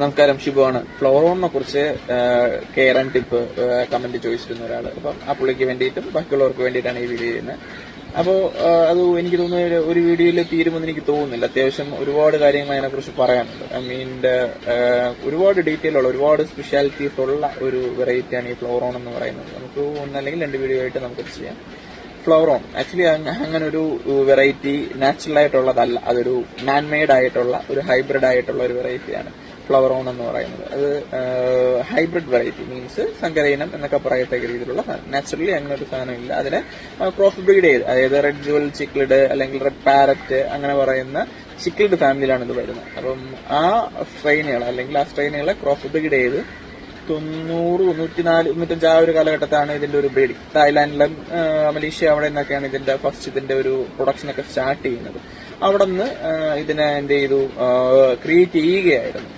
നമസ്കാരം, ഷിബുവാണ്. ഫ്ലോറോണിനെ കുറിച്ച് care and tip comment ചോദിച്ചിരുന്ന ഒരാൾ. അപ്പം ആ പുള്ളിക്ക് വേണ്ടിയിട്ടും ബാക്കിയുള്ളവർക്ക് വേണ്ടിയിട്ടാണ് ഈ വീഡിയോ ചെയ്യുന്നത്. അപ്പോൾ അത് എനിക്ക് തോന്നുന്നു ഒരു വീഡിയോയിൽ തീരുമെന്ന് എനിക്ക് തോന്നുന്നില്ല. അത്യാവശ്യം ഒരുപാട് കാര്യങ്ങൾ അതിനെക്കുറിച്ച് പറയാനുണ്ട്. മീനിന്റെ ഒരുപാട് ഡീറ്റെയിൽ ഉള്ള, ഒരുപാട് സ്പെഷ്യാലിറ്റീസ് ഉള്ള ഒരു വെറൈറ്റിയാണ് ഈ ഫ്ലോറോൺ എന്ന് പറയുന്നത്. നമുക്ക് ഒന്നല്ലെങ്കിൽ 2 വീഡിയോ ആയിട്ട് നമുക്കത് ചെയ്യാം. ഫ്ലവറോൺ ആക്ച്വലി അങ്ങനെ ഒരു വെറൈറ്റി നാച്ചുറൽ ആയിട്ടുള്ളതല്ല, അതൊരു മാൻ മെയ്ഡ് ആയിട്ടുള്ള ഒരു ഹൈബ്രിഡ് ആയിട്ടുള്ള ഒരു വെറൈറ്റിയാണ് ഫ്ലവറോൺ എന്ന് പറയുന്നത്. അത് ഹൈബ്രിഡ് വെറൈറ്റി മീൻസ് സങ്കരയിനം എന്നൊക്കെ പറയത്തക്ക രീതിയിലുള്ള നാച്ചുറലി അങ്ങനെ ഒരു സാധനം ഇല്ല. അതിനെ ക്രോസ് ബ്രീഡ് ചെയ്ത്, അതായത് റെഡ് ജുവൽ ചിക്ലിഡ് അല്ലെങ്കിൽ റെഡ് പാരറ്റ് അങ്ങനെ പറയുന്ന ചിക്ലിഡ് ഫാമിലിയിലാണ് ഇത് വരുന്നത്. അപ്പം ആ സ്ട്രെയിനുകളെ ക്രോസ് ബ്രീഡ് ചെയ്ത് 90, 94, 95 ആ ഒരു കാലഘട്ടത്താണ് ഇതിന്റെ ഒരു ബ്രീഡിങ്. തായ്ലാന്റിലും മലേഷ്യ അവിടെ നിന്നൊക്കെയാണ് ഇതിന്റെ ഒരു പ്രൊഡക്ഷൻ ഒക്കെ സ്റ്റാർട്ട് ചെയ്യുന്നത്. അവിടെ നിന്ന് ഇതിനെ എന്ത് ചെയ്തു, ക്രിയേറ്റ് ചെയ്യുകയായിരുന്നു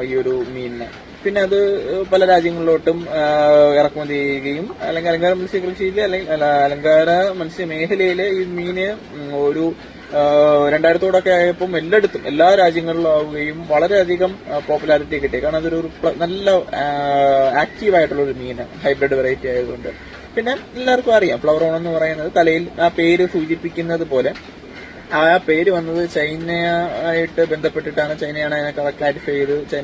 ഈ ഒരു മീനിനെ. പിന്നെ അത് പല രാജ്യങ്ങളിലോട്ടും ഇറക്കുമതി ചെയ്യുകയും അല്ലെങ്കിൽ അലങ്കാര മത്സ്യകൃഷിയിൽ അലങ്കാര മത്സ്യ മേഖലയിൽ ഈ മീന് ഒരു 2000 ആയപ്പോൾ എല്ലായിടത്തും എല്ലാ രാജ്യങ്ങളിലും ആവുകയും വളരെയധികം പോപ്പുലാരിറ്റി കിട്ടി. കാരണം അതൊരു നല്ല ആക്റ്റീവ് ആയിട്ടുള്ള ഒരു മീന്, ഹൈബ്രിഡ് വെറൈറ്റി ആയതുകൊണ്ട്. പിന്നെ എല്ലാവർക്കും അറിയാം ഫ്ലവറോൺ എന്ന് പറയുന്നത് തലയിൽ ആ പേര് സൂചിപ്പിക്കുന്നത് പോലെ ആ പേര് വന്നത് ചൈനയായിട്ട് ബന്ധപ്പെട്ടിട്ടാണ്. ചൈനയാണ് അതിനെ ക്ലാരിഫൈ ചെയ്ത്